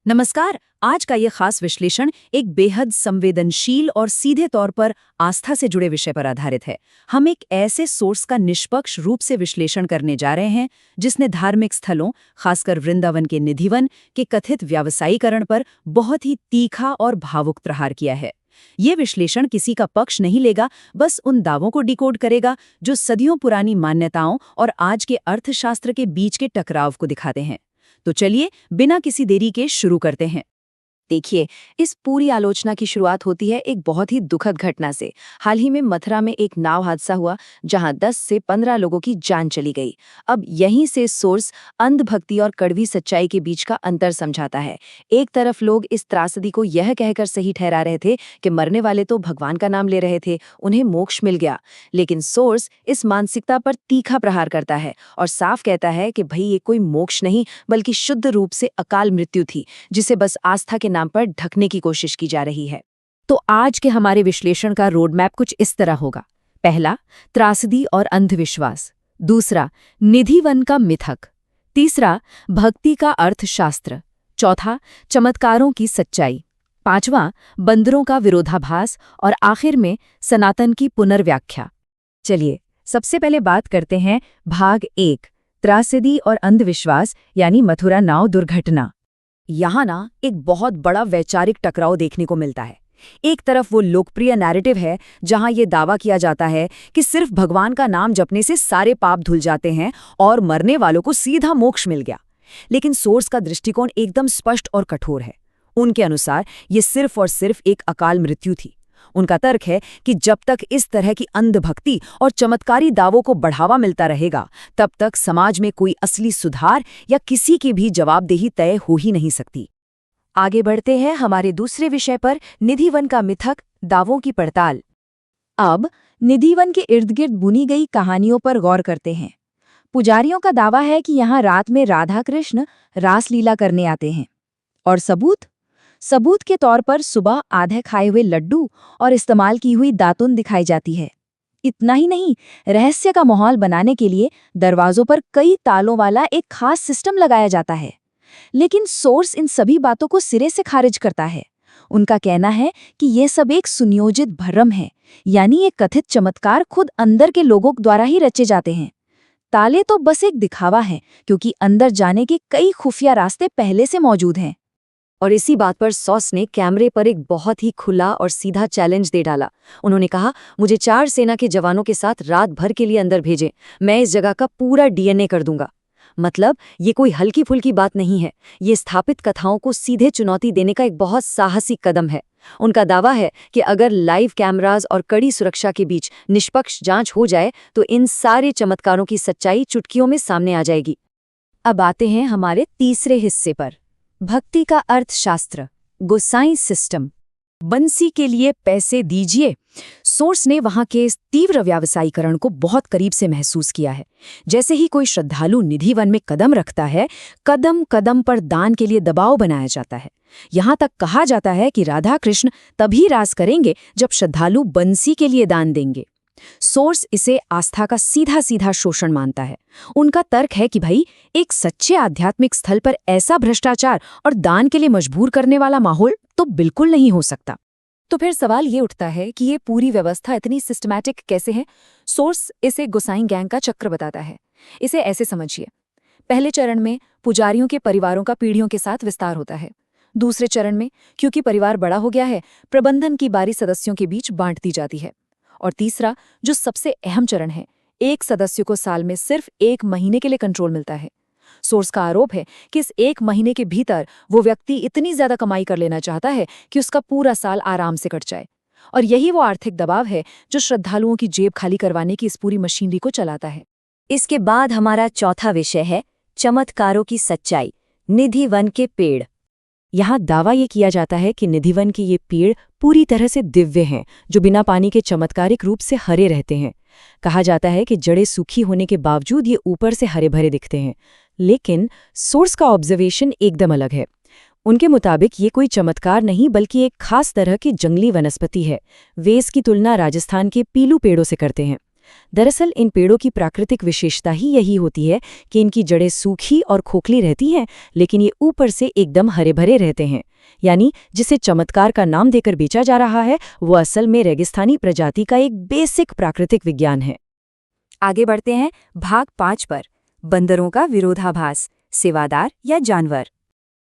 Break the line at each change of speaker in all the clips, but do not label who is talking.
नमस्कार। आज का ये खास विश्लेषण एक बेहद संवेदनशील और सीधे तौर पर आस्था से जुड़े विषय पर आधारित है। हम एक ऐसे सोर्स का निष्पक्ष रूप से विश्लेषण करने जा रहे हैं जिसने धार्मिक स्थलों, खासकर वृंदावन के निधिवन के कथित व्यावसायीकरण पर बहुत ही तीखा और भावुक प्रहार किया है। ये विश्लेषण किसी का पक्ष नहीं लेगा, बस उन दावों को डिकोड करेगा जो सदियों पुरानी मान्यताओं और आज के अर्थशास्त्र के बीच के टकराव को दिखाते हैं। तो चलिए बिना किसी देरी के शुरू करते हैं। देखिए, इस पूरी आलोचना की शुरुआत होती है एक बहुत ही दुखद घटना से। हाल ही में मथुरा में एक नाव हादसा हुआ जहां 10 से 15 लोगों की जान चली गई। अब यहीं से सोर्स अंधभक्ति और कड़वी सच्चाई के बीच का अंतर समझाता है। एक तरफ लोग इस त्रासदी को यह कहकर सही ठहरा रहे थे कि मरने वाले तो भगवान का नाम ले रहे थे, उन्हें मोक्ष मिल गया। लेकिन सोर्स इस मानसिकता पर तीखा प्रहार करता है और साफ कहता है कि भाई ये कोई मोक्ष नहीं बल्कि शुद्ध रूप से अकाल मृत्यु थी, जिसे बस आस्था के नाम पर ढकने की कोशिश की जा रही है। तो आज के हमारे विश्लेषण का रोड मैप कुछ इस तरह होगा। पहला, त्रासदी और अंधविश्वास। दूसरा, निधिवन का मिथक। तीसरा, भक्ति का अर्थशास्त्र। चौथा, चमत्कारों की सच्चाई। पांचवां, बंदरों का विरोधाभास। और आखिर में सनातन की पुनर्व्याख्या। चलिए सबसे पहले बात करते हैं भाग 1, त्रासदी और अंधविश्वास यानी मथुरा नाव दुर्घटना। यहाँ ना एक बहुत बड़ा वैचारिक टकराव देखने को मिलता है। एक तरफ वो लोकप्रिय नैरेटिव है जहाँ ये दावा किया जाता है कि सिर्फ भगवान का नाम जपने से सारे पाप धुल जाते हैं और मरने वालों को सीधा मोक्ष मिल गया। लेकिन सोर्स का दृष्टिकोण एकदम स्पष्ट और कठोर है। उनके अनुसार ये सिर्फ और सिर्फ एक अकाल मृत्यु थी। उनका तर्क है कि जब तक इस तरह की अंधभक्ति और चमत्कारी दावों को बढ़ावा मिलता रहेगा, तब तक समाज में कोई असली सुधार या किसी की भी जवाबदेही तय हो ही नहीं सकती। आगे बढ़ते हैं हमारे दूसरे विषय पर, निधिवन का मिथक, दावों की पड़ताल। अब निधिवन के इर्द गिर्द बुनी गई कहानियों पर गौर करते हैं। पुजारियों का दावा है कि यहाँ रात में राधा कृष्ण रासलीला करने आते हैं। और सबूत के तौर पर सुबह आधे खाए हुए लड्डू और इस्तेमाल की हुई दातुन दिखाई जाती है। इतना ही नहीं, रहस्य का माहौल बनाने के लिए दरवाजों पर कई तालों वाला एक खास सिस्टम लगाया जाता है। लेकिन सोर्स इन सभी बातों को सिरे से खारिज करता है। उनका कहना है कि यह सब एक सुनियोजित भ्रम है, यानी ये कथित चमत्कार खुद अंदर के लोगों द्वारा ही रचे जाते हैं। ताले तो बस एक दिखावा है, क्योंकि अंदर जाने के कई खुफिया रास्ते पहले से मौजूद हैं। और इसी बात पर सॉस ने कैमरे पर एक बहुत ही खुला और सीधा चैलेंज दे डाला। उन्होंने कहा, मुझे 4 सेना के जवानों के साथ रात भर के लिए अंदर भेजें, मैं इस जगह का पूरा डीएनए कर दूंगा। मतलब ये कोई हल्की फुल्की बात नहीं है, ये स्थापित कथाओं को सीधे चुनौती देने का एक बहुत साहसी कदम है। उनका दावा है कि अगर लाइव कैमराज और कड़ी सुरक्षा के बीच निष्पक्ष जांच हो जाए तो इन सारे चमत्कारों की सच्चाई चुटकियों में सामने आ जाएगी। अब आते हैं हमारे तीसरे हिस्से पर, भक्ति का अर्थशास्त्र, गोसाई सिस्टम। बंसी के लिए पैसे दीजिए। सोर्स ने वहां के इस तीव्र व्यावसायीकरण को बहुत करीब से महसूस किया है। जैसे ही कोई श्रद्धालु निधिवन में कदम रखता है, कदम कदम पर दान के लिए दबाव बनाया जाता है। यहां तक कहा जाता है कि राधा कृष्ण तभी रास करेंगे जब श्रद्धालु बंसी के लिए दान देंगे। सोर्स इसे आस्था का सीधा सीधा शोषण मानता है। उनका तर्क है कि भाई, एक सच्चे आध्यात्मिक स्थल पर ऐसा भ्रष्टाचार और दान के लिए मजबूर करने वाला माहौल तो बिल्कुल नहीं हो सकता। तो फिर सवाल ये उठता है कि ये पूरी व्यवस्था इतनी सिस्टमैटिक कैसे है? सोर्स इसे गोसाई गैंग का चक्र बताता है। इसे ऐसे समझिए, पहले चरण में पुजारियों के परिवारों का पीढ़ियों के साथ विस्तार होता है। दूसरे चरण में, क्योंकि परिवार बड़ा हो गया है, प्रबंधन की बारी सदस्यों के बीच बांट दी जाती है। और तीसरा, जो सबसे अहम चरण है, एक सदस्य को साल में सिर्फ 1 महीने के लिए कंट्रोल मिलता है। सोर्स का आरोप है कि इस 1 महीने के भीतर वो व्यक्ति इतनी ज्यादा कमाई कर लेना चाहता है कि उसका पूरा साल आराम से कट जाए। और यही वो आर्थिक दबाव है जो श्रद्धालुओं की जेब खाली करवाने की इस पूरी मशीनरी को चलाता है। इसके बाद हमारा चौथा विषय है चमत्कारों की सच्चाई, निधिवन के पेड़। यहाँ दावा ये किया जाता है कि निधिवन के ये पेड़ पूरी तरह से दिव्य हैं, जो बिना पानी के चमत्कारिक रूप से हरे रहते हैं। कहा जाता है कि जड़ें सूखी होने के बावजूद ये ऊपर से हरे भरे दिखते हैं। लेकिन सोर्स का ऑब्जर्वेशन एकदम अलग है। उनके मुताबिक ये कोई चमत्कार नहीं बल्कि एक खास तरह की जंगली वनस्पति है। वे इसकी तुलना राजस्थान के पीलू पेड़ों से करते हैं।
दरअसल इन पेड़ों की प्राकृतिक विशेषता ही यही होती है कि इनकी जड़ें सूखी और खोखली रहती हैं, लेकिन ये ऊपर से एकदम हरे भरे रहते हैं। यानी जिसे चमत्कार का नाम देकर बेचा जा रहा है, वो असल में रेगिस्तानी प्रजाति का एक बेसिक प्राकृतिक विज्ञान है।
आगे बढ़ते हैं भाग 5 पर, बंदरों का विरोधाभास, सेवादार या जानवर।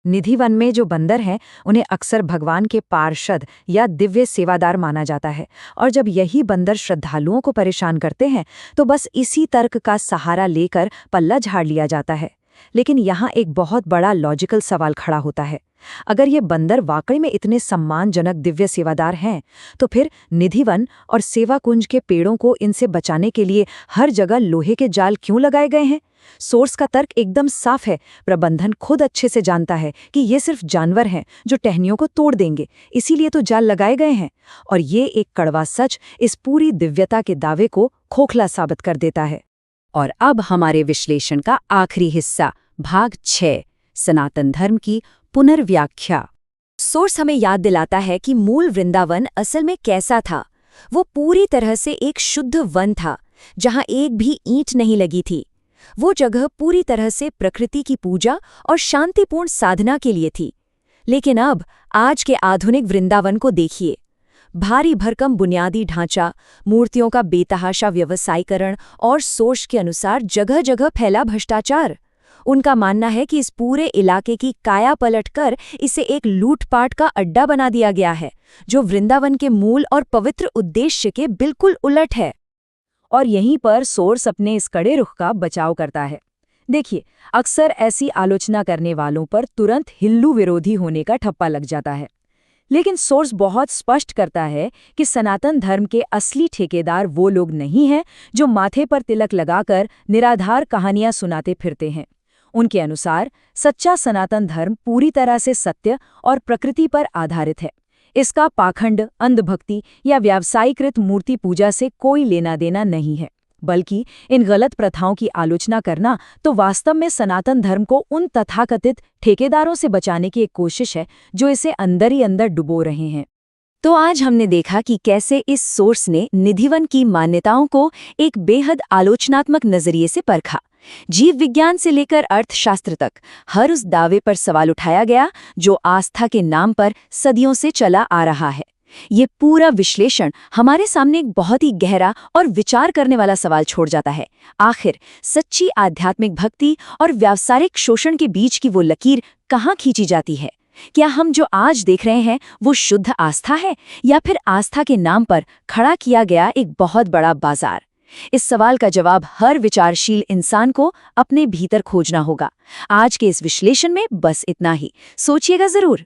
निधि वन में जो बंदर हैं उन्हें अक्सर भगवान के पार्षद या दिव्य सेवादार माना जाता है, और जब यही बंदर श्रद्धालुओं को परेशान करते हैं तो बस इसी तर्क का सहारा लेकर पल्ला झाड़ लिया जाता है। लेकिन यहाँ एक बहुत बड़ा लॉजिकल सवाल खड़ा होता है। अगर ये बंदर वाकई में इतने सम्मानजनक दिव्य सेवादार हैं, तो फिर निधिवन और सेवा कुंज के पेड़ों को इनसे बचाने के लिए हर जगह लोहे के जाल क्यों लगाए गए हैं? सोर्स का तर्क एकदम साफ है। प्रबंधन खुद अच्छे से जानता है कि ये सिर्फ जानवर हैं जो टहनियों को तोड़ देंगे, इसीलिए तो जाल लगाए गए हैं। और ये एक कड़वा सच इस पूरी दिव्यता के दावे को खोखला साबित कर देता है। और अब हमारे विश्लेषण का आखिरी हिस्सा, भाग 6, सनातन धर्म की पुनर्व्याख्या। सोर्स हमें याद दिलाता है कि मूल वृंदावन असल में कैसा था। वो पूरी तरह से एक शुद्ध वन था, जहां एक भी ईंट नहीं लगी थी। वो जगह पूरी तरह से प्रकृति की पूजा और शांतिपूर्ण साधना के लिए थी। लेकिन अब आज के आधुनिक वृंदावन को देखिए। भारी भरकम बुनियादी ढांचा, मूर्तियों का बेतहाशा व्यवसायीकरण और सोर्स के अनुसार जगह जगह फैला भ्रष्टाचार। उनका मानना है कि इस पूरे इलाके की काया पलट कर इसे एक लूटपाट का अड्डा बना दिया गया है, जो वृंदावन के मूल और पवित्र उद्देश्य के बिल्कुल उलट है। और यहीं पर सोर्स अपने इस कड़े रुख का बचाव करता है। देखिए, अक्सर ऐसी आलोचना करने वालों पर तुरंत हिंदू विरोधी होने का ठप्पा लग जाता है। लेकिन सोर्स बहुत स्पष्ट करता है कि सनातन धर्म के असली ठेकेदार वो लोग नहीं हैं जो माथे पर तिलक लगाकर निराधार कहानियां सुनाते फिरते हैं। उनके अनुसार सच्चा सनातन धर्म पूरी तरह से सत्य और प्रकृति पर आधारित है। इसका पाखंड, अंधभक्ति या व्यावसायीकृत मूर्ति पूजा से कोई लेना देना नहीं है, बल्कि इन गलत प्रथाओं की आलोचना करना तो वास्तव में सनातन धर्म को उन तथाकथित ठेकेदारों से बचाने की एक कोशिश है जो इसे अंदर ही अंदर डुबो रहे हैं। तो आज हमने देखा कि कैसे इस सोर्स ने निधिवन की मान्यताओं को एक बेहद आलोचनात्मक नजरिए से परखा। जीव विज्ञान से लेकर अर्थशास्त्र तक हर उस दावे पर सवाल उठाया गया जो आस्था के नाम पर सदियों से चला आ रहा है। ये पूरा विश्लेषण हमारे सामने एक बहुत ही गहरा और विचार करने वाला सवाल छोड़ जाता है। आखिर सच्ची आध्यात्मिक भक्ति और व्यावसायिक शोषण के बीच की वो लकीर कहाँ खींची जाती है? क्या हम जो आज देख रहे हैं वो शुद्ध आस्था है, या फिर आस्था के नाम पर खड़ा किया गया एक बहुत बड़ा बाजार? इस सवाल का जवाब हर विचारशील इंसान को अपने भीतर खोजना होगा। आज के इस विश्लेषण में बस इतना ही। सोचिएगा जरूर।